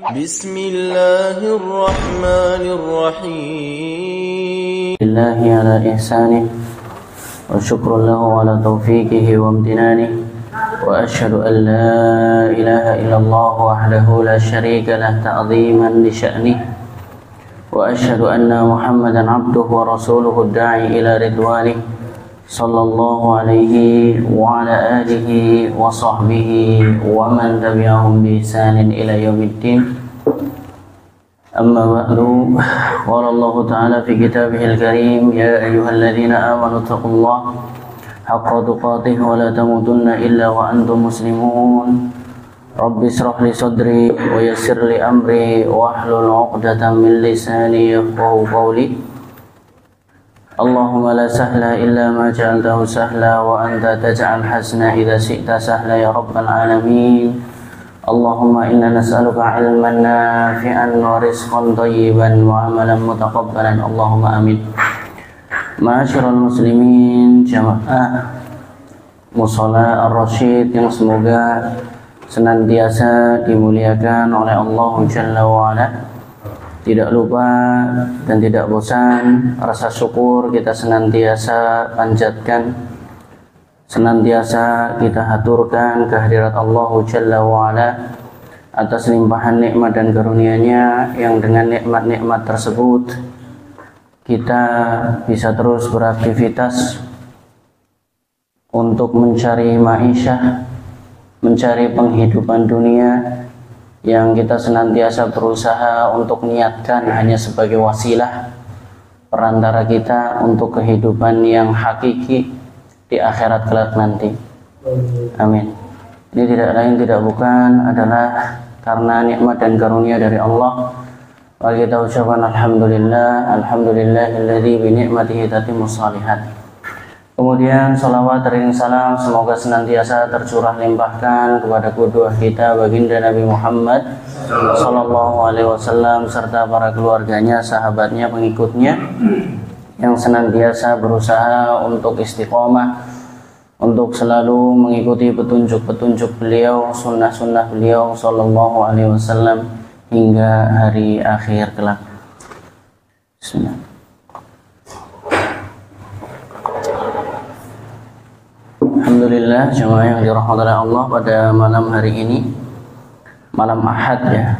بسم الله الرحمن الرحيم لله على إحسانه وشكر له على توفيقه وامتنانه وأشهد أن لا إله إلا الله وحده لا شريك له تعظيما لشأنه وأشهد أن محمدا عبده ورسوله الداعي إلى رضوانه صلى الله عليه وعلى آله وصحبه ومن تبعهم بإحسان إلى يوم الدين. أما بعد، قال الله تعالى في كتابه الكريم: يا أيها الذين آمنوا اتقوا الله حق تقاته ولا تموتن إلا وأنتم مسلمون. رب اشرح لي صدري ويسر لي أمري واحلل عقدة من لساني يفقهوا قولي. اللهم لا سهل إلا ما جعلته سهلا وأنت تجعل الحزن إذا شئت سهلا يا رب العالمين. اللهم إنا نسألك علما نافعا ورزقا طيبا وعملا متقبلا اللهم آمين. Ma'asyiral muslimin, jamaah Mushola Ar-Rasyid yang semoga senantiasa dimuliakan oleh Allah Jalla wa'ala. Tidak lupa dan tidak bosan rasa syukur kita senantiasa panjatkan, senantiasa kita haturkan kehadirat Allah Jalla wa'ala atas limpahan nikmat dan karunia-Nya, yang dengan nikmat-nikmat tersebut kita bisa terus beraktivitas untuk mencari ma'isyah, mencari penghidupan dunia, yang kita senantiasa berusaha untuk niatkan hanya sebagai wasilah perantara kita untuk kehidupan yang hakiki di akhirat kelak nanti. Amin. Ini tidak lain tidak bukan adalah karena nikmat dan karunia dari Allah. Maka kita ucapkan alhamdulillah, alhamdulillahilladzi bi ni'matihi tatimmus shalihat. Kemudian salawat dan salam semoga senantiasa tercurah limpahkan kepada qudwah kita baginda Nabi Muhammad sallallahu alaihi wasallam serta para keluarganya, sahabatnya, pengikutnya yang senantiasa berusaha untuk istiqomah, untuk selalu mengikuti petunjuk-petunjuk beliau, sunnah-sunnah beliau sallallahu alaihi wasallam hingga hari akhir kelak. Bismillah. Alhamdulillah, jemaah yang dirahmati oleh Allah, pada malam hari ini, malam Ahad ya,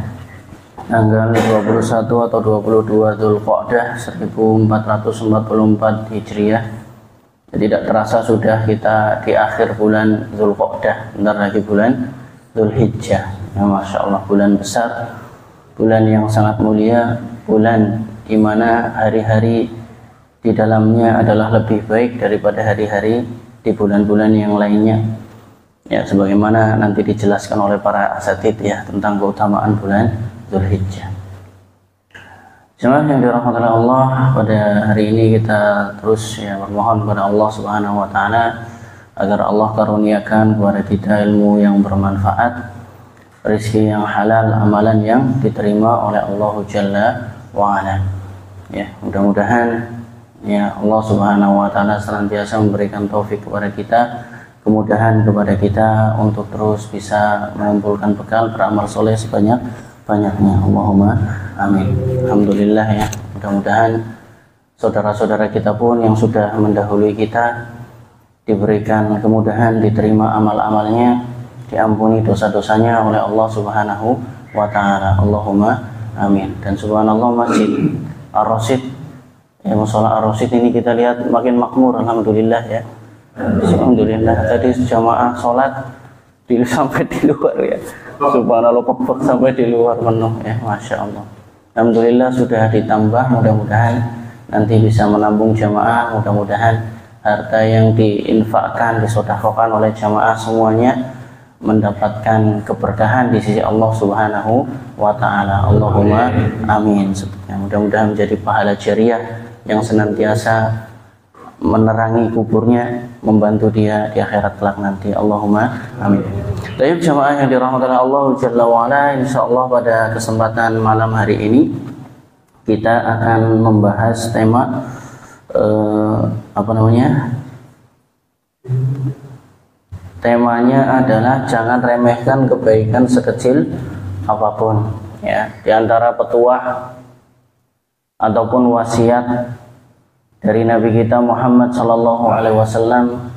tanggal 21 atau 22 Dzulqa'dah 1444 Hijriah. Tidak terasa sudah kita di akhir bulan Dzulqa'dah, bentar lagi bulan Dzulhijjah. Ya, Masya Allah, bulan besar, bulan yang sangat mulia, bulan di mana hari-hari di dalamnya adalah lebih baik daripada hari-hari di bulan-bulan yang lainnya. Ya, sebagaimana nanti dijelaskan oleh para asatidz ya tentang keutamaan bulan Dzulhijjah. Jemaah yang dirahmati Allah, pada hari ini kita terus ya bermohon kepada Allah Subhanahu wa taala agar Allah karuniakan kepada kita ilmu yang bermanfaat, rezeki yang halal, amalan yang diterima oleh Allah Jalla wa ala. Ya, mudah-mudahan ya Allah Subhanahu wa taala senantiasa memberikan taufik kepada kita, kemudahan kepada kita untuk terus bisa mengumpulkan bekal beramal soleh sebanyak-banyaknya. Allahumma amin. Alhamdulillah ya, mudah-mudahan saudara-saudara kita pun yang sudah mendahului kita diberikan kemudahan, diterima amal-amalnya, diampuni dosa-dosanya oleh Allah Subhanahu wa taala. Allahumma amin. Dan subhanallah, Masjid Ar-Rasyid ya, Mushola Ar-Rasyid ini kita lihat makin makmur, alhamdulillah ya. Alhamdulillah, tadi jamaah sholat sampai di luar ya. Subhanallah, pepek sampai di luar penuh ya, Masya Allah. Alhamdulillah sudah ditambah, mudah-mudahan nanti bisa menambung jamaah, mudah-mudahan harta yang diinfakkan, disedekahkan oleh jamaah semuanya mendapatkan keberkahan di sisi Allah Subhanahu wa taala. Allahumma amin. Mudah-mudahan menjadi pahala jariah yang senantiasa menerangi kuburnya, membantu dia di akhirat kelak nanti. Allahumma amin. Baik jemaah yang dirahmati Allah Jalla wa ala, insyaallah pada kesempatan malam hari ini kita akan membahas tema temanya adalah jangan remehkan kebaikan sekecil apapun. ya, di antara petuah ataupun wasiat dari Nabi kita Muhammad sallallahu alaihi wasallam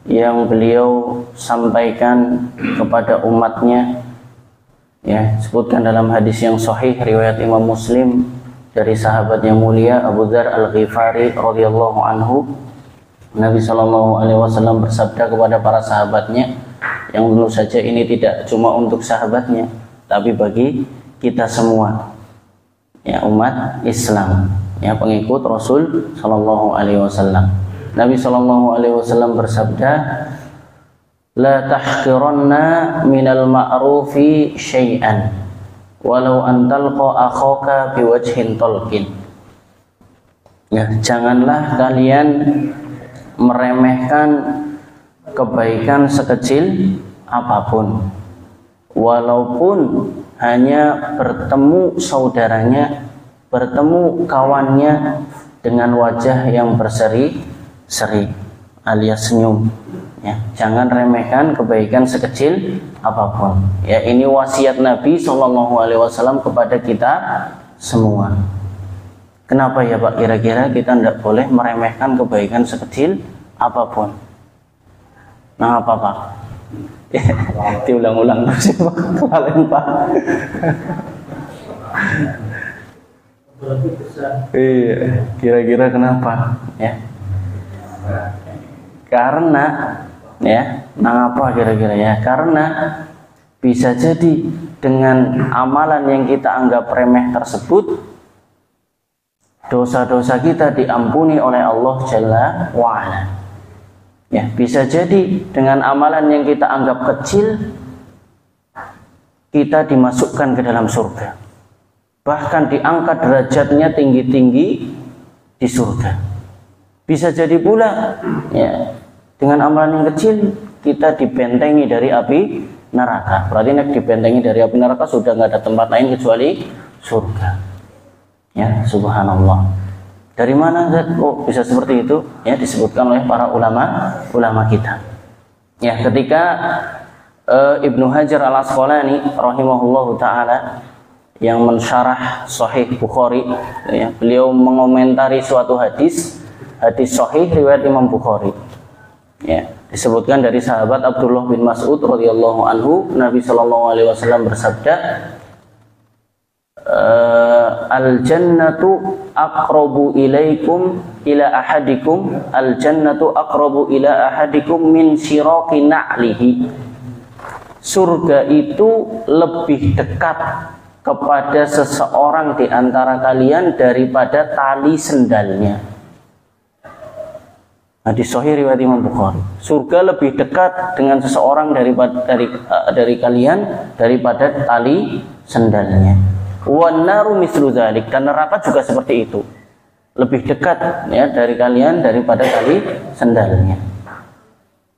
yang beliau sampaikan kepada umatnya, ya, sebutkan dalam hadis yang sahih riwayat Imam Muslim dari sahabat yang mulia Abu Dzar Al-Ghifari radhiyallahu anhu. Nabi sallallahu alaihi wasallam bersabda kepada para sahabatnya, yang tentu saja ini tidak cuma untuk sahabatnya, tapi bagi kita semua, ya, umat Islam, ya, pengikut Rasul sallallahu alaihi wasallam. Nabi sallallahu alaihi wasallam bersabda, la tahqiranna minal ma'rufi syai'an walau an talqa akhaka biwajhin talqin. Ya, janganlah kalian meremehkan kebaikan sekecil apapun, walaupun hanya bertemu saudaranya, bertemu kawannya dengan wajah yang berseri-seri alias senyum, ya. Jangan remehkan kebaikan sekecil apapun, ya. Ini wasiat Nabi SAW kepada kita semua. Kenapa ya Pak, kira-kira kita tidak boleh meremehkan kebaikan sekecil apapun? Nah, apa Pak? Diulang-ulang terus ya Pak, Pak. Iya, kira-kira kenapa? Ya, karena, ya, mengapa kira-kira ya? Karena bisa jadi dengan amalan yang kita anggap remeh tersebut, dosa-dosa kita diampuni oleh Allah Jalla wa'ala. Ya, bisa jadi dengan amalan yang kita anggap kecil, kita dimasukkan ke dalam surga, bahkan diangkat derajatnya tinggi-tinggi di surga. Bisa jadi pula, ya, dengan amalan yang kecil kita dibentengi dari api neraka. Berarti dibentengi dari api neraka sudah nggak ada tempat lain kecuali surga. Ya, subhanallah. Dari mana kok bisa seperti itu? Ya, disebutkan oleh para ulama kita. Ya, ketika Ibnu Hajar Al-Asqalani rahimahullahu taala yang mensyarah Sahih Bukhari, ya, beliau mengomentari suatu hadis sahih riwayat Imam Bukhari. Ya, disebutkan dari sahabat Abdullah bin Mas'ud radhiyallahu anhu, Nabi sallallahu alaihi wasallam bersabda, al-jannatu aqrabu ilaikum ila ahadikum, al-jannatu aqrabu ila ahadikum min syiraqi na'lihi. Surga itu lebih dekat kepada seseorang di antara kalian daripada tali sendalnya. Hadis sahih riwayat Imam Bukhari. Surga lebih dekat dengan seseorang dari kalian daripada tali sendalnya. Wan naru mislu dzalik, dan neraka juga seperti itu, lebih dekat, ya, dari kalian daripada tali sendalnya.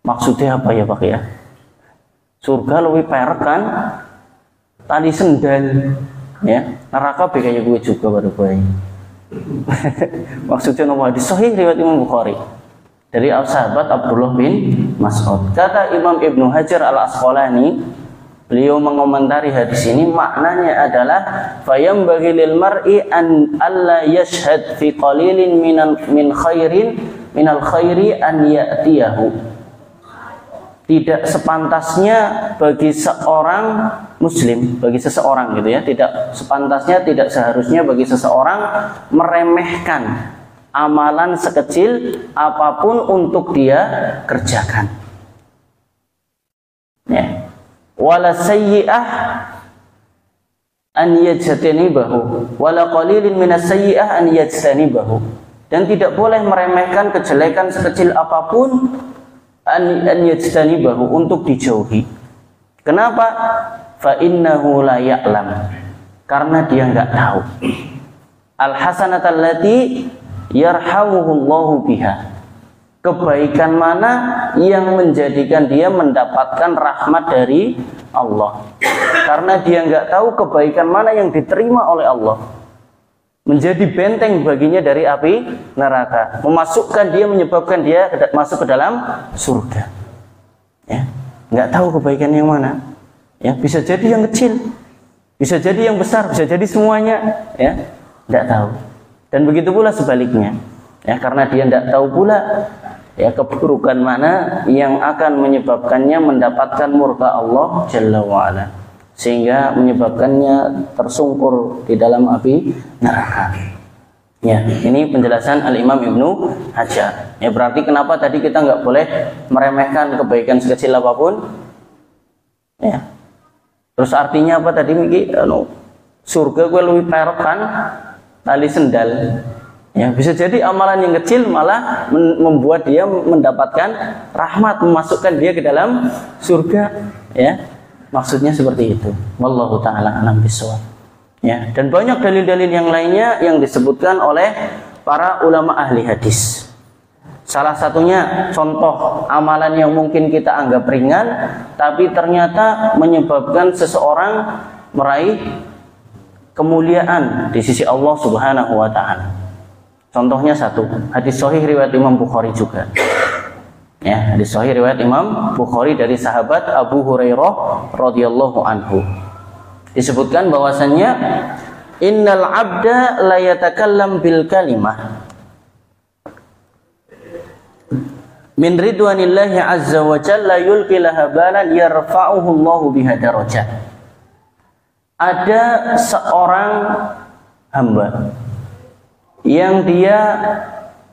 Maksudnya apa ya Pak ya? Surga lebih perak kan tali sendal, ya. Neraka begaya gue juga baru gue. Maksudnya nomor hadis sahih riwayat Imam Bukhari dari sahabat Abdullah bin Mas'ud. Kata Imam Ibnu Hajar Al-Asqalani, beliau mengomentari hadis ini, maknanya adalah fayam bagi lil mar'i an alla yashhad fi qalilin minal khairi an ya'tiyahu. Tidak sepantasnya bagi seorang muslim, bagi seseorang gitu ya, tidak sepantasnya, tidak seharusnya bagi seseorang meremehkan amalan sekecil apapun untuk dia kerjakan. Ya. Wala sayyi'ah an yajtanibahu wala qalilin minas sayyi'ah an yajtanibahu, dan tidak boleh meremehkan kejelekan sekecil apapun an yajtanibahu, untuk dijauhi. Kenapa? Fa innahu la ya'lam, karena dia enggak tahu al hasanata allati yarhamuhullahu biha, kebaikan mana yang menjadikan dia mendapatkan rahmat dari Allah. Karena dia nggak tahu kebaikan mana yang diterima oleh Allah, menjadi benteng baginya dari api neraka, menyebabkan dia masuk ke dalam surga. Ya, nggak tahu kebaikan yang mana. Ya, bisa jadi yang kecil. Bisa jadi yang besar, bisa jadi semuanya, ya, tidak tahu. Dan begitu pula sebaliknya, ya, karena dia tidak tahu pula, ya, keburukan mana yang akan menyebabkannya mendapatkan murka Allah Jalla wa'ala, sehingga menyebabkannya tersungkur di dalam api neraka. Ya, ini penjelasan Al-Imam Ibnu Hajar. Ya, berarti kenapa tadi kita nggak boleh meremehkan kebaikan sekecil apapun. Ya. Terus artinya apa tadi Miki? Surga gue lebih perok kan tali sendal. Ya, bisa jadi amalan yang kecil malah membuat dia mendapatkan rahmat, memasukkan dia ke dalam surga. Ya, maksudnya seperti itu. Wallahu taala alam bishawab. Ya, dan banyak dalil-dalil yang lainnya yang disebutkan oleh para ulama ahli hadis. Salah satunya contoh amalan yang mungkin kita anggap ringan, tapi ternyata menyebabkan seseorang meraih kemuliaan di sisi Allah Subhanahu wa taala. Contohnya satu, hadis sahih riwayat Imam Bukhari juga. Ya, hadis sahih riwayat Imam Bukhari dari sahabat Abu Hurairah radhiyallahu anhu. Disebutkan bahwasannya innal abda la yatakallam bil kalimah min ridwanillahi azza wa jalla yulqi laha balan yarfa'uhu Allahu biha darajat. Ada seorang hamba yang dia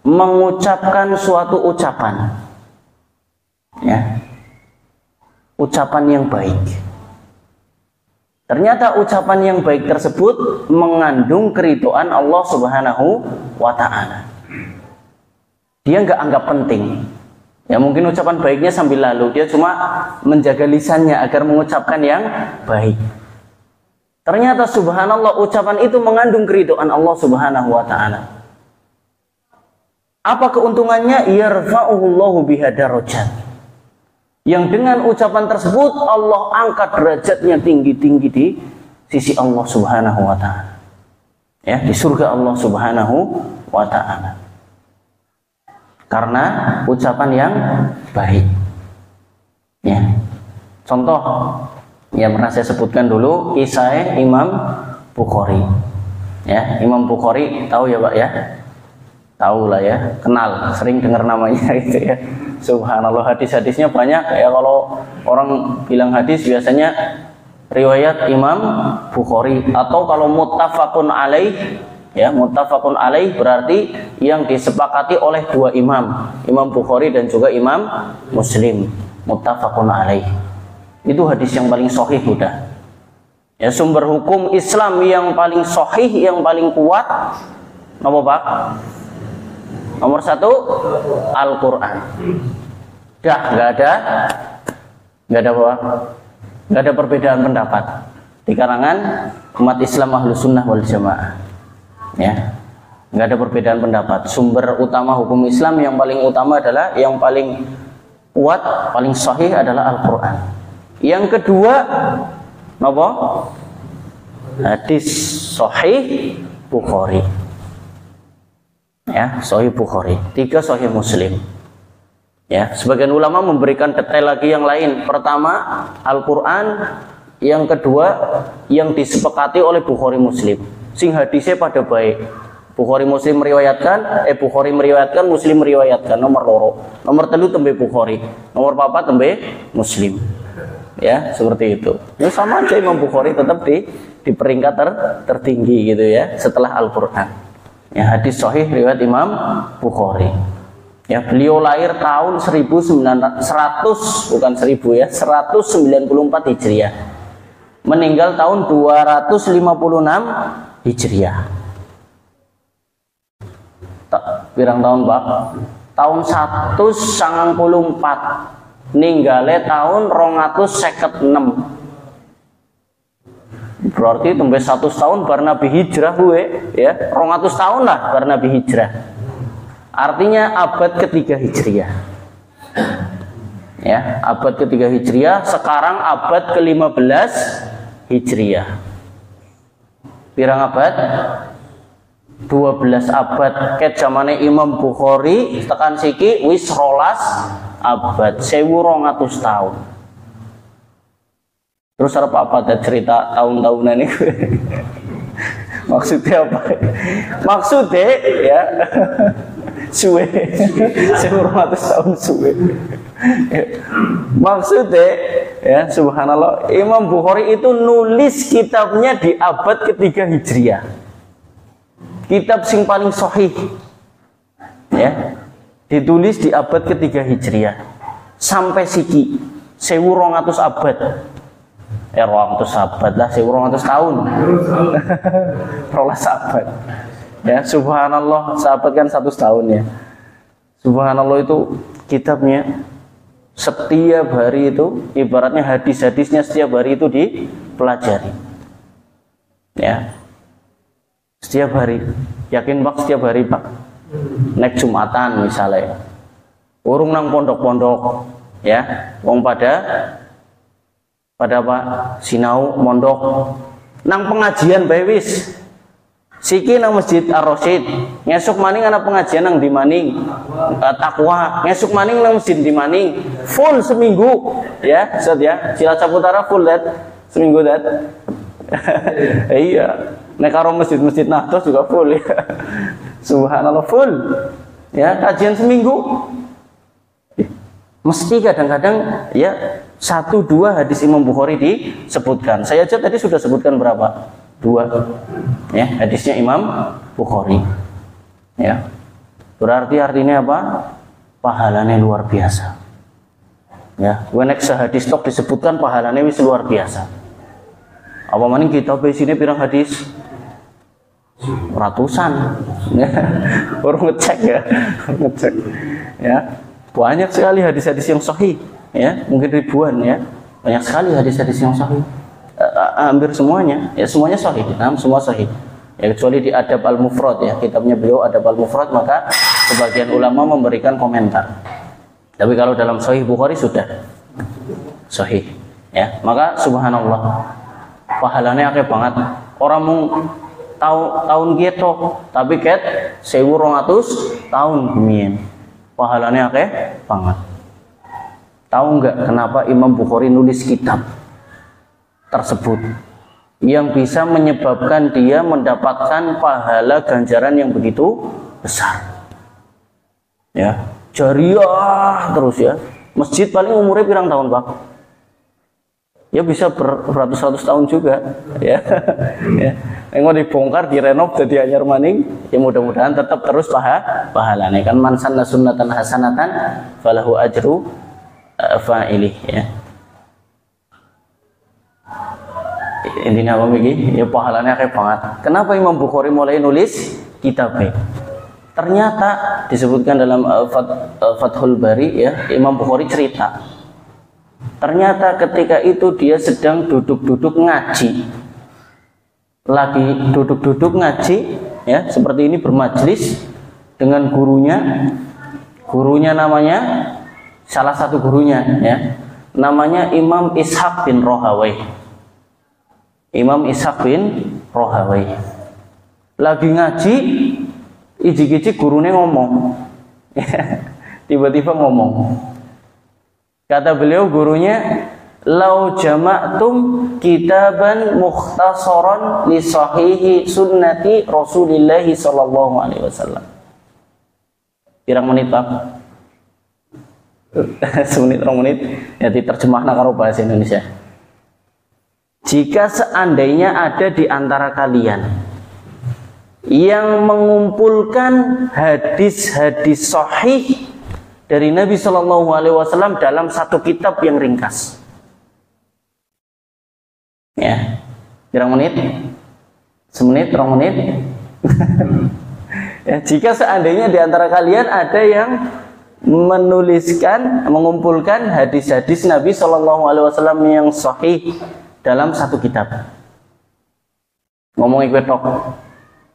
mengucapkan suatu ucapan, ya, ucapan yang baik. Ternyata ucapan yang baik tersebut mengandung keridhaan Allah Subhanahu wa ta'ala. Dia nggak anggap penting. Ya, mungkin ucapan baiknya sambil lalu, dia cuma menjaga lisannya agar mengucapkan yang baik. Ternyata subhanallah, ucapan itu mengandung keridhaan Allah Subhanahu wa ta'ala. Apa keuntungannya? Yarfa'uhu Allahu biha darajat. Yang dengan ucapan tersebut Allah angkat derajatnya tinggi-tinggi di sisi Allah Subhanahu wa ta'ala. Ya, di surga Allah Subhanahu wa ta'ala. Karena ucapan yang baik. Ya. Contoh yang pernah saya sebutkan dulu kisah Imam Bukhari. Ya, Imam Bukhari tahu ya, Pak ya? Tahu lah ya, kenal, sering dengar namanya gitu ya. Subhanallah, hadis-hadisnya banyak ya. Kalau orang bilang hadis biasanya riwayat Imam Bukhari, atau kalau muttafaqun alaih, ya, muttafaqun alaih berarti yang disepakati oleh dua imam, Imam Bukhari dan juga Imam Muslim. Muttafaqun alaih itu hadis yang paling sahih udah. Ya, sumber hukum Islam yang paling sahih, yang paling kuat apa Pak? Nomor satu, Al-Quran. Dah, nggak ada apa? Nggak ada perbedaan pendapat di kalangan umat Islam Ahlus Sunnah wal Jamaah. Ya, nggak ada perbedaan pendapat. Sumber utama hukum Islam yang paling utama adalah, yang paling kuat, paling sahih adalah Al-Quran. Yang kedua, apa? Hadis sahih Bukhari. Ya, sahih Bukhari. 3 sahih Muslim. Ya, sebagian ulama memberikan detail lagi yang lain. Pertama, Al-Quran. Yang kedua, yang disepakati oleh Bukhari Muslim. Sing hadisnya pada baik. Bukhari Muslim meriwayatkan, Bukhari meriwayatkan, Muslim meriwayatkan. Nomor loro. Nomor telu tembe Bukhari. Nomor papat tembe Muslim. Ya, seperti itu. Ya, sama aja Imam Bukhari tetap di peringkat tertinggi gitu ya, setelah Al-Quran. Ya, hadis sahih riwayat Imam Bukhari. Ya, beliau lahir tahun 194 Hijriah. Meninggal tahun 256 Hijriah. Pirang tahun, Pak? Tahun 194. Ninggale tahun 256. Berarti tembe 100 tahun bar Nabi hijrah gue, ya. 200 tahun lah bar Nabi hijrah. Artinya abad ketiga Hijriah. Ya, abad ketiga Hijriah, sekarang abad ke-15 Hijriah. Pirang abad? 12 abad. Ket zamane Imam Bukhari tekan siki wis 12 abad, 1200 tahun. Terus apa ada cerita tahun-tahunan itu? Maksudnya apa? Maksudnya ya suwe 100 tahun suwe. Maksudnya ya subhanallah, Imam Bukhari itu nulis kitabnya di abad ketiga Hijriah. Kitab sing paling sahih ya ditulis di abad ketiga Hijriah sampai siki 1200 abad. 200 abad lah, 1200 tahun. 12 abad. Ya, subhanallah, sahabat kan 100 tahun ya. Subhanallah, itu kitabnya setiap hari itu ibaratnya hadis-hadisnya setiap hari itu dipelajari. Ya. Setiap hari. Yakin Pak setiap hari Pak. Nek Jumatan misalnya. Urung nang pondok-pondok ya. Wong pada apa? Sinau mondok. Nang pengajian bae wis. Siki nang Masjid Ar-Rasyid, ngesuk maning ana pengajian nang di maning takwa, ngesuk maning nang masjid di maning, full seminggu ya, Ustaz ya. Cilacap Utara full dat seminggu dat. Iya, nek karo masjid-masjid Nahdlatul juga full ya. Subhanallah full. Ya, kajian seminggu. Mesti kadang-kadang ya 1-2 hadis Imam Bukhari disebutkan. Saya aja tadi sudah sebutkan berapa? 2 ya hadisnya Imam Bukhari ya. Berarti artinya apa? Pahalanya luar biasa ya. Wenek sehadis tok disebutkan pahalanya wis luar biasa. Apa maning kita di sini pirang hadis? Ratusan ya. Baru ngecek ya. Ngecek ya. Banyak sekali hadis-hadis yang sahih ya, mungkin ribuan ya. Banyak sekali hadis-hadis yang sahih. Hampir semuanya ya, semuanya sahih. Semua sahih. Ya, kecuali di Adab Al-Mufrad ya, kitabnya beliau Adab Al-Mufrad, maka sebagian ulama memberikan komentar. Tapi kalau dalam Sahih Bukhari sudah sahih ya. Maka subhanallah pahalanya akeh banget. Orang mung tahun gitu, tapi ket 1200 tahun kemudian. Pahalanya akeh banget. Tahu nggak kenapa Imam Bukhari nulis kitab tersebut yang bisa menyebabkan dia mendapatkan pahala ganjaran yang begitu besar? Ya, jariah terus ya. Masjid paling umurnya pirang tahun Pak? Ya bisa beratus-ratus tahun juga ya. Ya. Engko dibongkar, direnov jadi anyar maning, ya mudah-mudahan tetap terus pahalanya kan. Man sanna sunnatan hasanatan falahu ajru fa'ilih ya. Intinya apa begini? Ya pahalanya kayak banget. Kenapa Imam Bukhari mulai nulis kitabnya? Ternyata disebutkan dalam Fathul Bari ya, Imam Bukhari cerita. Ternyata ketika itu dia sedang duduk-duduk ngaji. Lagi duduk-duduk ngaji ya, seperti ini bermajlis dengan gurunya. Gurunya namanya, salah satu gurunya ya, namanya Imam Ishaq bin Rahawai. Imam Ishaq bin Rahawai lagi ngaji, ijik-ijik gurunya ngomong. Tiba-tiba ngomong, kata beliau gurunya, lau jama'tum kitaban mukhtasaran li sahihi sunnati Rasulillah sallallahu alaihi wasallam. Pirang menit Pak? 1 menit, 2 menit ya, diterjemahna karo bahasa Indonesia. Jika seandainya ada di antara kalian yang mengumpulkan hadis-hadis sahih dari Nabi Shallallahu Alaihi Wasallam dalam satu kitab yang ringkas, ya, berapa menit? 1 menit, 2 menit. Ya, jika seandainya di antara kalian ada yang mengumpulkan hadis-hadis Nabi Shallallahu Alaihi Wasallam yang sahih dalam satu kitab. Ngomongin kwetok.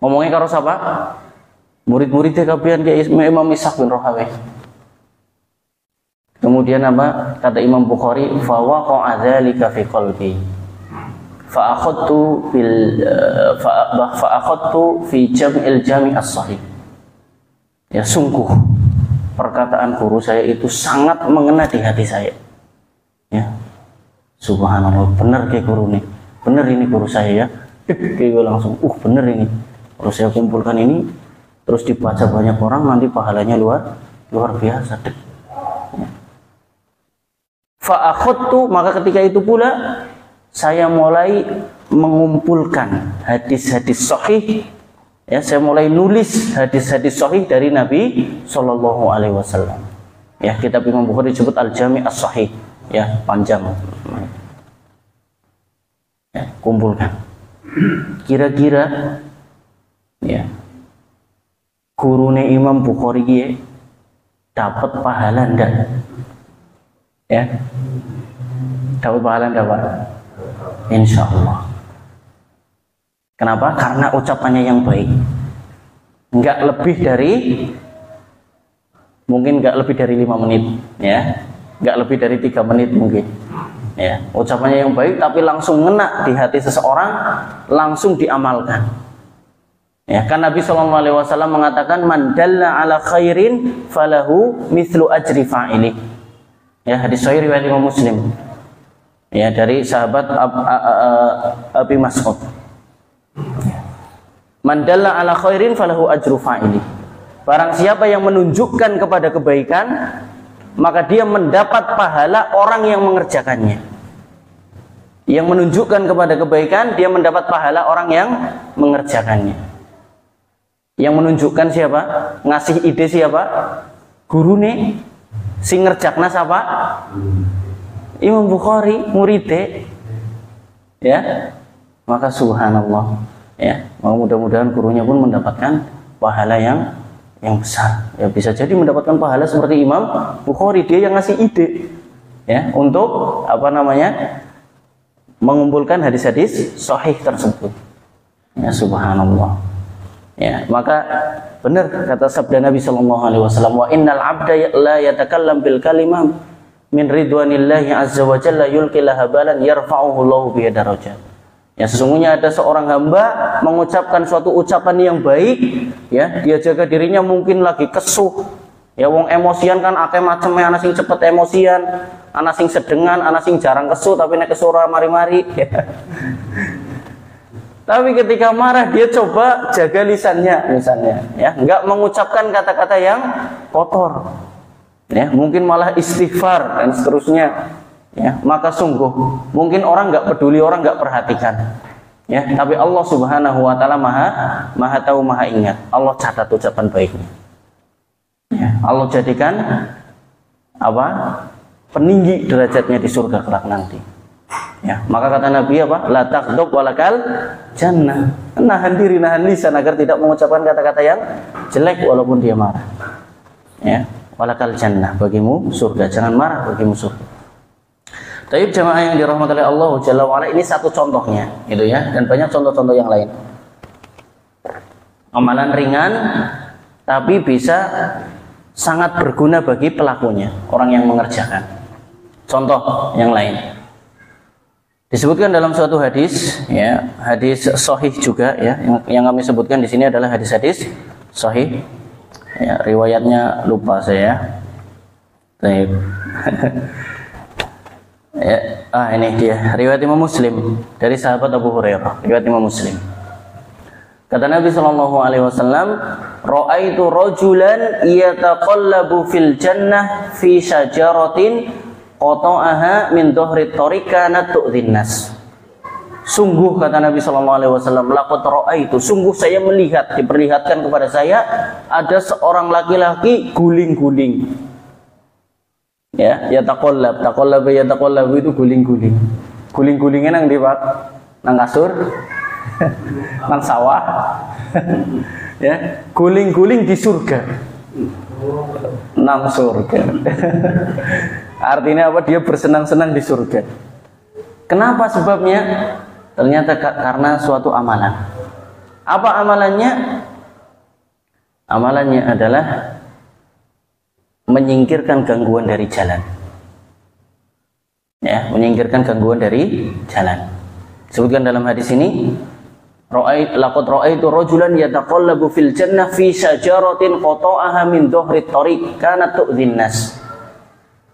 Ngomongin karo siapa? Murid-muridnya kabian dia Imam Ishaq bin Rahawai. Kemudian apa? Kata Imam Bukhari, fa waqa'a dzalika fi qalbi. Fa akhadtu fi jam'il jami' as-sahih. Ya sungguh perkataan guru saya itu sangat mengena di hati saya. Ya. Subhanallah, bener kayak guru nih, bener ini guru saya ya. Kayak gue langsung, bener ini. Kalau saya kumpulkan ini, terus dibaca banyak orang, nanti pahalanya luar biasa. Ya. Fa'akhadtu, maka ketika itu pula saya mulai mengumpulkan hadis-hadis sahih. Ya, saya mulai nulis hadis-hadis sahih dari Nabi Shallallahu Alaihi Wasallam. Ya, kitab Imam Bukhari disebut Al-Jami' As-Sahih. Ya, panjang. Ya, kumpulkan. Kira-kira ya gurune Imam Bukhari dapat pahala enggak? Ya, dapat pahala enggak, Pak? Insya Allah. Kenapa? Karena ucapannya yang baik. Enggak lebih dari, mungkin enggak lebih dari 5 menit, ya. Enggak lebih dari 3 menit mungkin. Ya, ucapannya yang baik tapi langsung ngena di hati seseorang, langsung diamalkan. Ya, kan Nabi SAW mengatakan man dalla ala khairin falahu mithlu ajri fa'ili. Ya, hadis sahih riwayat Imam Muslim. Ya, dari sahabat Abi Mas'ud. Man dalla ala khairin falahu ajru fa'ili. Barang siapa yang menunjukkan kepada kebaikan, maka dia mendapat pahala orang yang mengerjakannya. Yang menunjukkan kepada kebaikan, dia mendapat pahala orang yang mengerjakannya. Yang menunjukkan siapa? Ngasih ide siapa? Guru nih. Sing ngerjakna siapa? Imam Bukhari, muridnya. Ya. Maka subhanallah. Ya, mudah-mudahan gurunya pun mendapatkan pahala yang besar. Ya, bisa jadi mendapatkan pahala seperti Imam Bukhari, dia yang ngasih ide ya untuk mengumpulkan hadis-hadis sahih tersebut. Ya, subhanallah. Ya, maka benar kata sabda Nabi sallallahu alaihi wasallam, wa innal 'abda la yatakallam bil kalimah min ridwanillahi azza wa jalla yulqi lahabalan yarfa'uhu Allahu bi darajat. Ya, sesungguhnya ada seorang hamba mengucapkan suatu ucapan yang baik, ya, dia jaga dirinya mungkin lagi kesuh. Ya, wong emosian kan akeh macamnya, ana sing cepet emosian, ana sing sedengan, ana sing jarang kesuh tapi nek kesuh ora mari-mari. Ya. Tapi ketika marah dia coba jaga lisannya misalnya, ya, enggak mengucapkan kata-kata yang kotor. Ya, mungkin malah istighfar dan seterusnya. Ya, maka sungguh mungkin orang nggak peduli, orang nggak perhatikan, ya, tapi Allah Subhanahu Wa Taala maha tahu, maha ingat. Allah catat ucapan baiknya, ya, Allah jadikan peninggi derajatnya di surga kelak nanti. Ya, maka kata Nabi la taghdab walakal jannah, nahan diri, nahan lisan agar tidak mengucapkan kata-kkata yang jelek walaupun dia marah. Ya, walakal jannah, bagimu surga, jangan marah, bagimu surga. Tapi jamaah yang dirahmati oleh Allah Jalla wa'ala, ini satu contohnya, gitu ya, dan banyak contoh-contoh yang lain. Amalan ringan, tapi bisa sangat berguna bagi pelakunya, orang yang mengerjakan. Contoh yang lain, disebutkan dalam suatu hadis, ya, hadis sahih juga, ya, yang kami sebutkan di sini adalah hadis-hadis sahih. Ya, riwayatnya lupa saya. Baik. Ya, ini dia riwayat Imam Muslim dari sahabat Abu Hurairah, riwayat Imam Muslim. Kata Nabi SAW, ra'aitu rajulan yataqallabu fil jannah fi syajaratin qata'aha min dhuhri tariq kanat tu'dhin nas. Sungguh kata Nabi SAW, laqad ra'aitu, sungguh saya melihat, diperlihatkan kepada saya ada seorang laki-laki guling-guling. Ya, yataqallab itu guling-guling. Guling-gulingnya nang ndi, Pak? Nang kasur? Nang sawah? Ya, guling-guling di surga. Nang surga. Artinya apa? Dia bersenang-senang di surga. Kenapa sebabnya? Ternyata karena suatu amalan. Apa amalannya? Amalannya adalah menyingkirkan gangguan dari jalan. Ya, menyingkirkan gangguan dari jalan. Disebutkan dalam hadis ini, laqad ra'aitu rajulan yataqallabu fil jannah fi syajaratin qata'aha min dhuhri tariq kanat tu'dhin nas.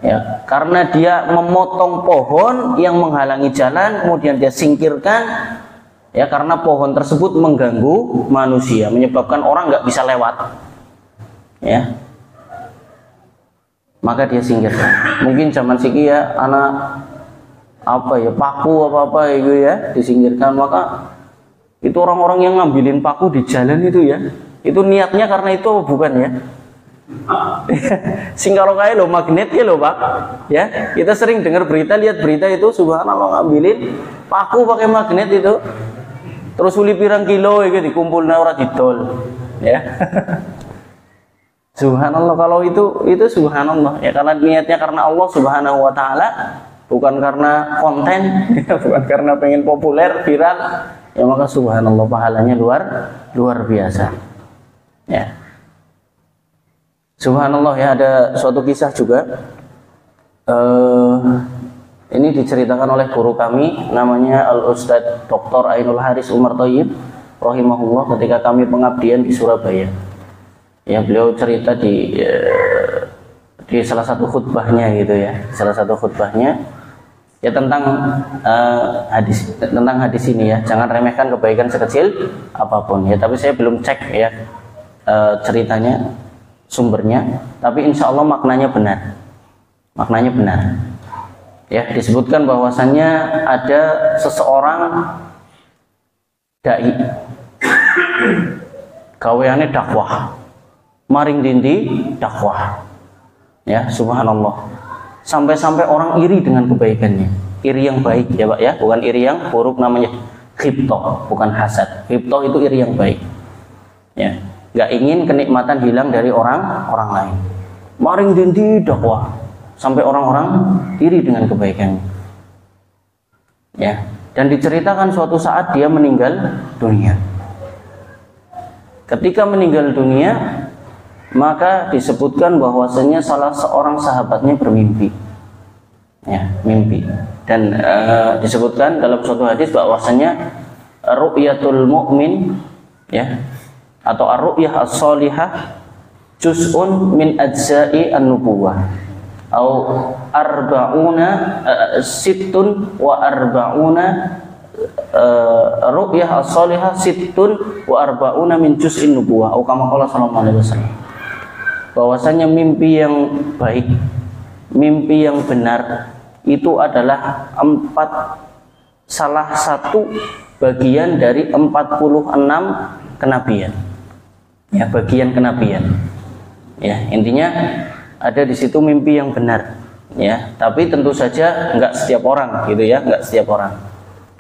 Ya, karena dia memotong pohon yang menghalangi jalan, kemudian dia singkirkan, ya, karena pohon tersebut mengganggu manusia, menyebabkan orang nggak bisa lewat, ya, maka dia singkirkan. Mungkin zaman siki ya anak apa ya, paku apa itu ya disingkirkan, maka itu orang-orang yang ngambilin paku di jalan itu ya, itu niatnya karena itu apa bukan ya? Sing karo kae lo magnet ya lo Pak, ya, kita sering dengar berita, lihat berita itu, subhanallah, ngambilin paku pakai magnet itu, terus uli pirang kilo itu dikumpulna ora didol, ya. Subhanallah, kalau itu subhanallah ya, karena niatnya karena Allah Subhanahu wa taala, bukan karena konten, bukan karena pengen populer, viral, ya, maka subhanallah pahalanya luar biasa, ya. Subhanallah, ya, ada suatu kisah juga, ini diceritakan oleh guru kami, namanya Al-Ustadz Dr. Ainul Haris Umar Thayyib rahimahullah, ketika kami pengabdian di Surabaya. Ya, beliau cerita di salah satu khutbahnya gitu ya, salah satu khutbahnya ya tentang hadis ini ya, jangan remehkan kebaikan sekecil apapun ya. Tapi saya belum cek ya ceritanya, sumbernya, tapi insya Allah maknanya benar, ya. Disebutkan bahwasannya ada seseorang dai, gaweane dakwah, maring dindi dakwah, ya, subhanallah, sampai-sampai orang iri dengan kebaikannya, iri yang baik ya Pak ya, bukan iri yang buruk, namanya ghibthah, bukan hasad. Ghibthah itu iri yang baik, ya, nggak ingin kenikmatan hilang dari orang lain. Maring dindi dakwah sampai orang-orang iri dengan kebaikannya, ya. Dan diceritakan suatu saat dia meninggal dunia. Ketika meninggal dunia, maka disebutkan bahwasanya salah seorang sahabatnya bermimpi, ya, mimpi. Dan disebutkan dalam suatu hadis bahwasanya ru'yatul mu'min, ya, atau ar-ru'yah as-salihah juz'un min ajza'i an-nubuwah, atau arba'una sittun wa arba'una ru'yah as-salihah sittun wa arba'una min juz'in nubuwah, atau kama qala sallallahu alaihi wasallam. Bahwasanya mimpi yang baik, mimpi yang benar itu adalah salah satu bagian dari 46 kenabian. Ya, bagian kenabian. Ya, intinya ada di situ mimpi yang benar, ya. Tapi tentu saja enggak setiap orang, gitu ya, enggak setiap orang.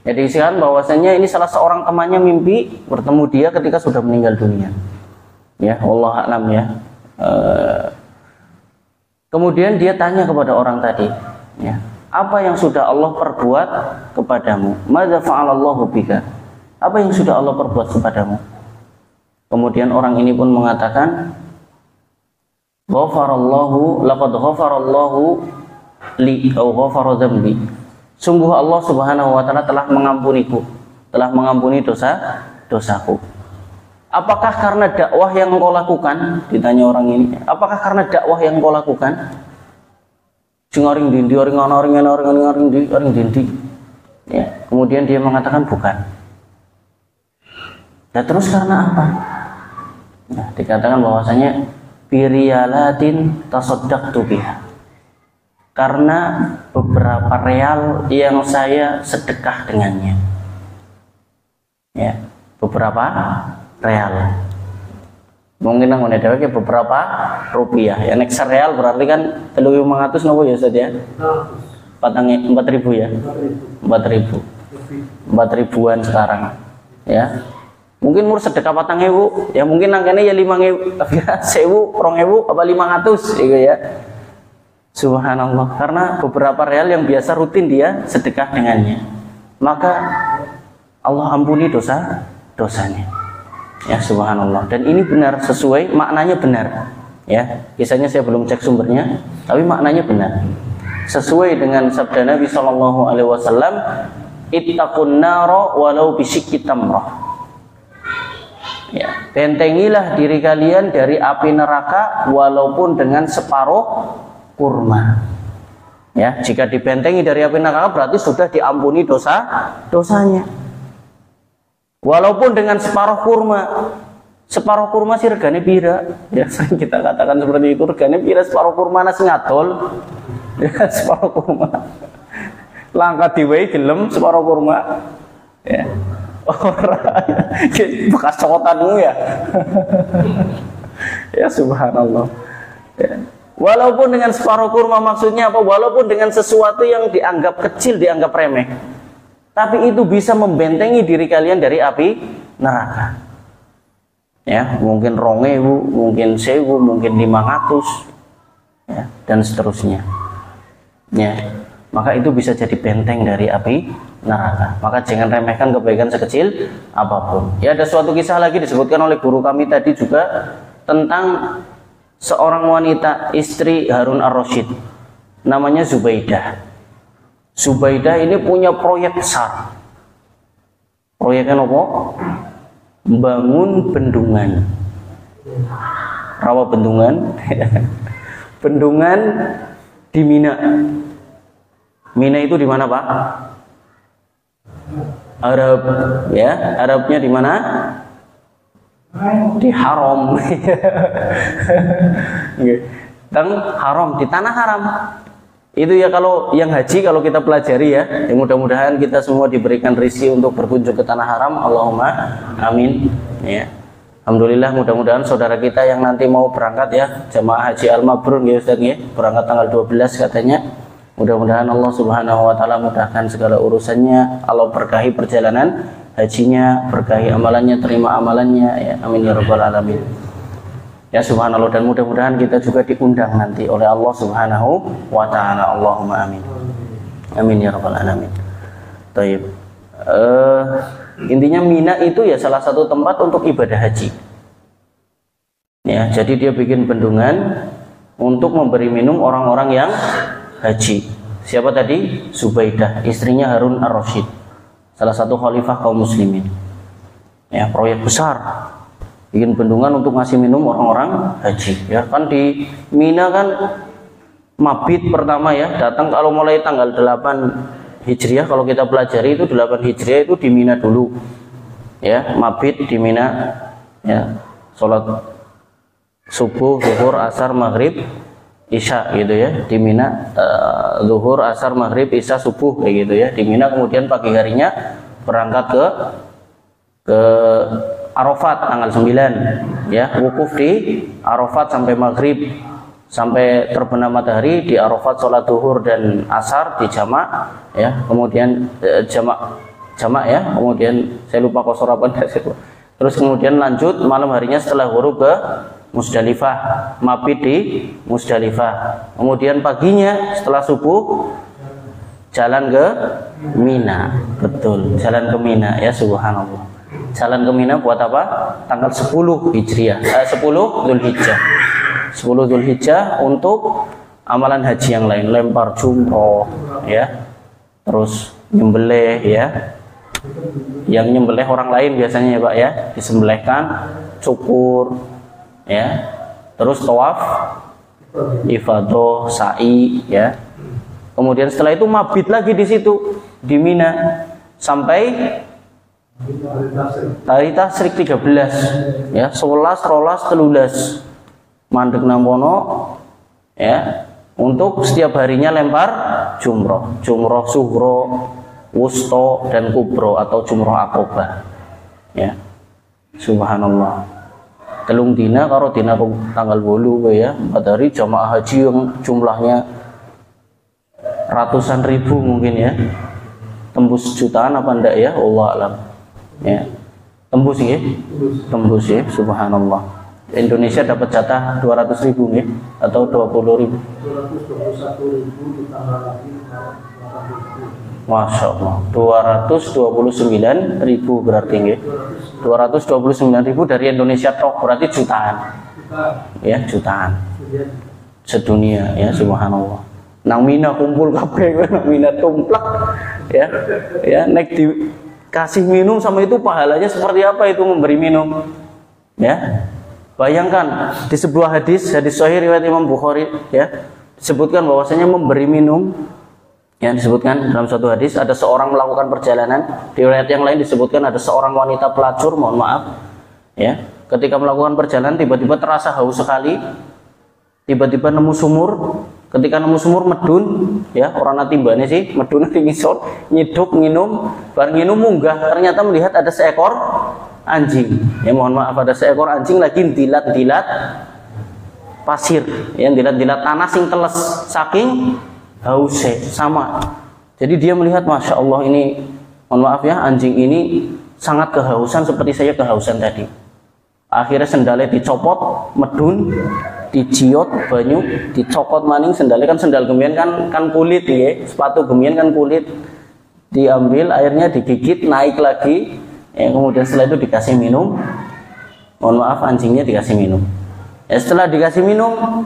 Jadi dikatakan bahwasanya ini salah seorang temannya mimpi bertemu dia ketika sudah meninggal dunia. Ya, wallahu a'lam ya. Kemudian dia tanya kepada orang tadi, ya, apa yang sudah Allah perbuat kepadamu? Madza fa'alallahu bika? Apa yang sudah Allah perbuat kepadamu? Kemudian orang ini pun mengatakan, laqad ghafarallahu li au ghafara dzambi. Sungguh Allah Subhanahu wa taala telah mengampuniku, telah mengampuni dosaku. Apakah karena dakwah yang engkau lakukan? Ditanya orang ini. Apakah karena dakwah yang engkau lakukan? Orang dindi. Ya, kemudian dia mengatakan bukan. Dan terus karena apa? Nah, dikatakan bahwasanya biriyalatin tasaddaqtu biha. Karena beberapa real yang saya sedekah dengannya. Ya, beberapa real. Mungkin nang ngene dhewe beberapa rupiah. Ya nek real berarti kan 3.500 nopo ya Ustaz ya? 4.000 ya. 4.000. 4.000-an sekarang. Ya. Mungkin mur sedekah 4.000, ya mungkin nangkene ya 5.000, tapi 1.000, 2.000 apa 500 gitu ya. Subhanallah, karena beberapa real yang biasa rutin dia sedekah dengannya, maka Allah ampuni dosanya. Ya, subhanallah. Dan ini benar, sesuai, maknanya benar. Ya, kisahnya saya belum cek sumbernya, tapi maknanya benar. Sesuai dengan sabda Nabi sallallahu alaihi wasallam, ittaqun nara walau bisyikki tamrah. Ya, bentengilah diri kalian dari api neraka walaupun dengan separuh kurma. Ya, jika dibentengi dari api neraka berarti sudah diampuni dosanya. Walaupun dengan separuh kurma. Separuh kurma sih regane pira. Ya, sering kita katakan seperti itu, regane pira separuh kurma nas ngadol. Ya, separuh kurma. Langka diwehi gelem separuh kurma. Ya. Ora bekas cokotanmu ya. Ya subhanallah. Ya. Walaupun dengan separuh kurma maksudnya apa? Walaupun dengan sesuatu yang dianggap kecil, dianggap remeh, tapi itu bisa membentengi diri kalian dari api neraka. Ya, mungkin 2.000, mungkin 1.000, mungkin 500, ya, dan seterusnya. Ya, maka itu bisa jadi benteng dari api neraka. Maka jangan remehkan kebaikan sekecil apapun. Ya, ada suatu kisah lagi disebutkan oleh guru kami tadi juga tentang seorang wanita istri Harun ar-Rasyid, namanya Zubaidah. Zubaidah ini punya proyek besar. Proyeknya apa? Bangun bendungan. Rawa bendungan. Bendungan di Mina. Mina itu di mana, Pak? Arab, ya. Arabnya di mana? Di haram. Dan haram, di tanah haram. Itu ya kalau yang haji, kalau kita pelajari ya, mudah-mudahan kita semua diberikan rezeki untuk berkunjung ke tanah haram. Allahumma amin. Ya. Alhamdulillah, mudah-mudahan saudara kita yang nanti mau berangkat ya, jamaah haji al-mabrur ya Ustaz ya, berangkat tanggal 12 katanya. Mudah-mudahan Allah Subhanahu wa taala mudahkan segala urusannya, Allah berkahi perjalanan hajinya, berkahi amalannya, terima amalannya ya, amin ya rabbal alamin. Ya subhanallah, dan mudah-mudahan kita juga diundang nanti oleh Allah Subhanahu wa taala. Allahumma amin. Amin ya rabbal alamin. Baik. Intinya Mina itu ya salah satu tempat untuk ibadah haji. Ya, jadi dia bikin bendungan untuk memberi minum orang-orang yang haji. Siapa tadi? Zubaidah, istrinya Harun ar-Rasyid, salah satu khalifah kaum muslimin. Ya, proyek besar, bikin bendungan untuk ngasih minum orang-orang haji. Ya kan di Mina kan mabit pertama ya, datang kalau mulai tanggal 8 Hijriah, kalau kita pelajari itu 8 Hijriah itu di Mina dulu. Ya, mabit di Mina. Ya, sholat subuh, zuhur, asar, maghrib, isya gitu ya di Mina, zuhur, asar, maghrib, isya, subuh kayak gitu ya di Mina. Kemudian pagi harinya berangkat ke Arafat tanggal 9 ya, wukuf di Arafat sampai maghrib, sampai terbenam matahari di Arafat, sholat zuhur dan asar di jamak ya, kemudian jamak ya, kemudian saya lupa qasar apa, terus kemudian lanjut malam harinya setelah ghurub ke Musdalifah, mabit di Musdalifah. Kemudian paginya setelah subuh jalan ke Mina. Betul, jalan ke Mina ya subhanallah. Jalan ke Mina buat apa? Tanggal 10 Hijriah, 10 Dzulhijjah. 10 Dzulhijjah untuk amalan haji yang lain, lempar jumroh ya. Terus nyembelih ya. Yang nyembelih orang lain biasanya ya, Pak ya, disembelihkan, cukur ya, terus tawaf ifadah, sa'i ya. Kemudian setelah itu mabit lagi di situ di Mina sampai hari tasyrik 13 ya, 11, 12, 13 mandek nampono ya, untuk setiap harinya lempar jumroh sughro, wusto dan kubro atau jumroh akobah ya. Subhanallah, telung dina karo dina tanggal 8 ya, 4 hari jamaah haji yang jumlahnya ratusan ribu mungkin ya, tembus jutaan apa enggak ya, Allah alam ya, tembus ya, tembus ya, subhanallah. Indonesia dapat jatah 200 ribu ya, atau 20 ribu, 221.000 ditambah lagi 8.000. Masya Allah, 229.000 berarti ya, 229.000 dari Indonesia toh, berarti jutaan ya, jutaan sedunia ya, subhanallah. Nang Mina kumpul kabeh, nang Mina tumplek ya, ya nek dikasih minum sama itu pahalanya seperti apa itu memberi minum ya. Bayangkan di sebuah hadis sahih riwayat Imam Bukhari ya, sebutkan bahwasanya memberi minum, yang disebutkan dalam suatu hadis ada seorang melakukan perjalanan, di riwayat yang lain disebutkan ada seorang wanita pelacur, mohon maaf ya, ketika melakukan perjalanan tiba-tiba terasa haus sekali, tiba-tiba nemu sumur, ketika nemu sumur medun ya, orang natimbane sih medun di ngisor, nyiduk nginum, bareng nginum munggah, ternyata melihat ada seekor anjing ya, mohon maaf ada seekor anjing lagi dilat-dilat pasir yang dilat-dilat tanah sing teles saking hausnya sama. Jadi dia melihat, masya Allah, ini mohon maaf ya, anjing ini sangat kehausan seperti saya kehausan tadi. Akhirnya sendalnya dicopot, medun, diciot banyu, dicopot maning sendalnya, kan sendal gemian kan kulit ya, sepatu gemian kan kulit, diambil airnya digigit naik lagi ya, kemudian setelah itu dikasih minum, mohon maaf anjingnya dikasih minum. Ya, setelah dikasih minum,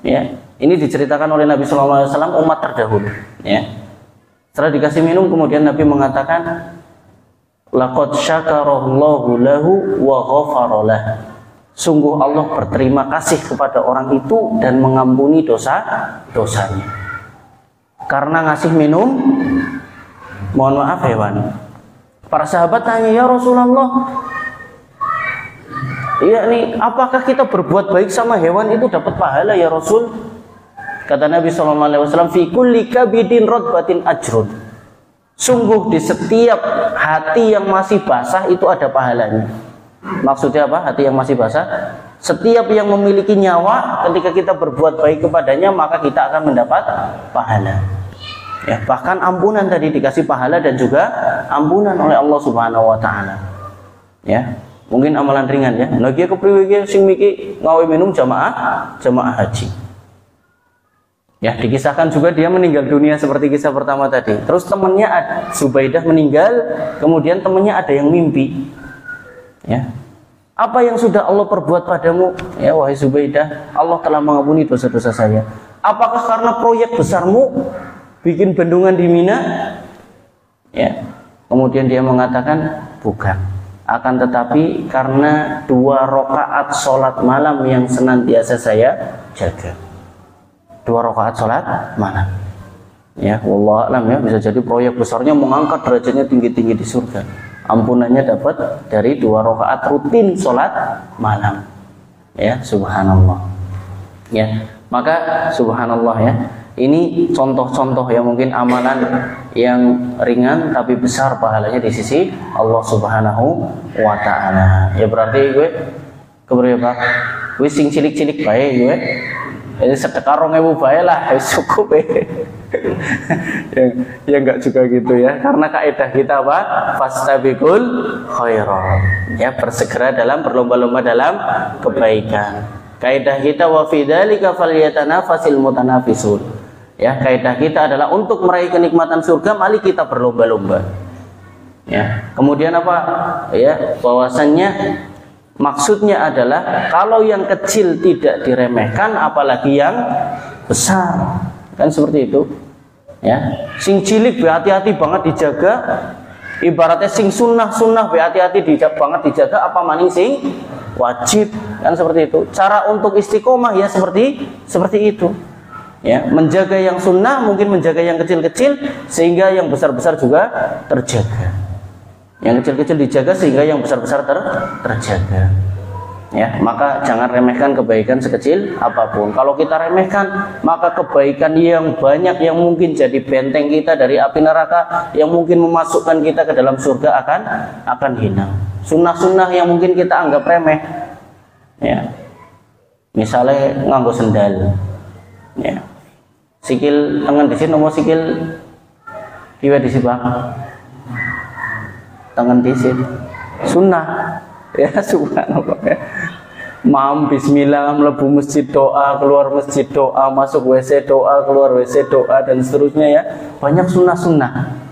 ya, ini diceritakan oleh Nabi SAW umat terdahulu. Ya, setelah dikasih minum, kemudian Nabi mengatakan, laqad syakarallahu lahu wa ghafaralah. Sungguh Allah berterima kasih kepada orang itu dan mengampuni dosa-dosanya. Karena ngasih minum, mohon maaf hewan. Para sahabat tanya, ya Rasulullah, iya nih, apakah kita berbuat baik sama hewan itu dapat pahala ya Rasul? Kata Nabi SAW, fi kulli kabidin radbatin ajrun. Sungguh di setiap hati yang masih basah itu ada pahalanya. Maksudnya apa? Hati yang masih basah, setiap yang memiliki nyawa, ketika kita berbuat baik kepadanya maka kita akan mendapat pahala. Ya, bahkan ampunan tadi dikasih pahala dan juga ampunan oleh Allah Subhanahu wa taala. Ya. Mungkin amalan ringan ya. Lagi kepriwe sing miki ngawe minum jamaah haji. Ya, dikisahkan juga dia meninggal dunia seperti kisah pertama tadi. Terus temannya Zubaidah meninggal, kemudian temannya ada yang mimpi. Ya. Apa yang sudah Allah perbuat padamu? Ya wahai Zubaidah, Allah telah mengampuni dosa-dosa saya. Apakah karena proyek besarmu bikin bendungan di Mina? Ya. Kemudian dia mengatakan, bukan. Akan tetapi karena 2 rakaat sholat malam yang senantiasa saya jaga. 2 rakaat sholat malam. Ya, wallahu a'lam ya, bisa jadi proyek besarnya mengangkat derajatnya tinggi-tinggi di surga. Ampunannya dapat dari 2 rakaat rutin sholat malam. Ya, subhanallah. Ya, maka subhanallah ya. Ini contoh-contoh yang mungkin amalan yang ringan tapi besar pahalanya di sisi Allah Subhanahu wa taala. Ya berarti gue keberapa? Gue sing cilik-cilik bae gue. Jadi sedekah 2.000 bae lah, cukup ya enggak juga gitu ya. Karena kaidah kita apa? Fastabiqul khairat. Ya, bersegera dalam berlomba-lomba dalam kebaikan. Kaidah kita wa fi dzalika falyatanafasil mutanafisun. Ya, kaidah kita adalah untuk meraih kenikmatan surga, mari kita berlomba-lomba. Ya, kemudian apa? Ya, bahwasannya maksudnya adalah kalau yang kecil tidak diremehkan, apalagi yang besar. Kan seperti itu. Ya, sing cilik hati-hati banget dijaga. Ibaratnya sing sunnah hati-hati banget dijaga, apa maning sing wajib. Kan seperti itu. Cara untuk istiqomah ya seperti itu. Ya, menjaga yang sunnah mungkin menjaga yang kecil-kecil sehingga yang besar-besar juga terjaga. Yang kecil-kecil dijaga sehingga yang besar-besar terjaga. Ya, maka jangan remehkan kebaikan sekecil apapun. Kalau kita remehkan, maka kebaikan yang banyak yang mungkin jadi benteng kita dari api neraka, yang mungkin memasukkan kita ke dalam surga akan hilang. Sunnah-sunnah yang mungkin kita anggap remeh. Ya. Misalnya nganggo sendal. Ya. Sikil tangan di sini nomor sikil kiwa di sini tangan di sini sunnah ya, subhanallah ya. Mam bismillah, mlebu masjid doa, keluar masjid doa, masuk WC doa, keluar WC doa, dan seterusnya ya. Banyak sunnah-sunnah.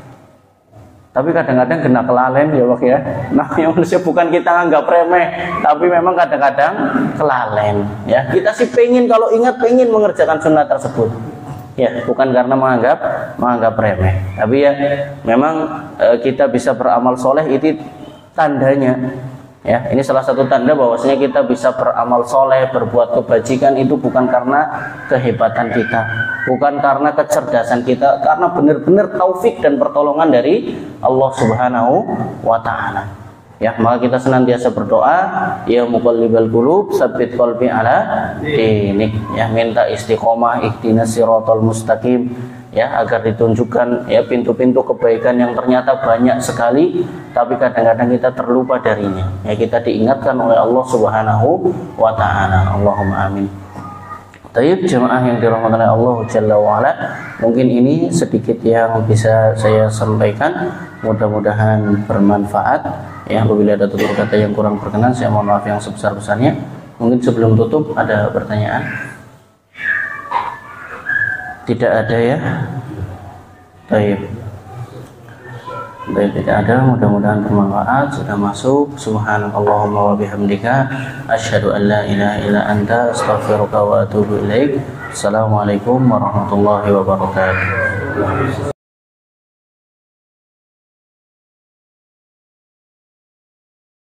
Tapi kadang-kadang kena kelalen ya Pak ya. Namanya manusia bukan kita anggap remeh, tapi memang kadang-kadang kelalen ya. Kita sih pengen, kalau ingat pengen mengerjakan sunnah tersebut. Ya, bukan karena menganggap remeh. Tapi ya memang kita bisa beramal soleh itu tandanya Ya, ini salah satu tanda bahwasanya kita bisa beramal soleh, berbuat kebajikan itu bukan karena kehebatan kita, bukan karena kecerdasan kita, karena benar-benar taufik dan pertolongan dari Allah Subhanahu wa Ta'ala. Ya, maka kita senantiasa berdoa, ya muqallibal qulub, tsabbit qalbi ala dinik. Ya, minta istiqomah, ihdinas siratal mustaqim. Ya, agar ditunjukkan ya pintu-pintu kebaikan yang ternyata banyak sekali, tapi kadang-kadang kita terlupa darinya. Ya, kita diingatkan oleh Allah Subhanahu wa Ta'ala. Allahumma amin. Tayyib, jemaah yang dirahmati oleh Allah Jalla wa Ala, mungkin ini sedikit yang bisa saya sampaikan, mudah-mudahan bermanfaat. Ya, apabila ada tutur kata yang kurang berkenan, saya mohon maaf yang sebesar-besarnya. Mungkin sebelum tutup ada pertanyaan? Tidak ada ya. Baik. Baik, tidak ada. Mudah-mudahan bermanfaat. Sudah masuk. Subhanallahumma wa bihamdika asyhadu an la ilaha illa anta astaghfiruka wa atubu ilaik. Assalamualaikum warahmatullahi wabarakatuh.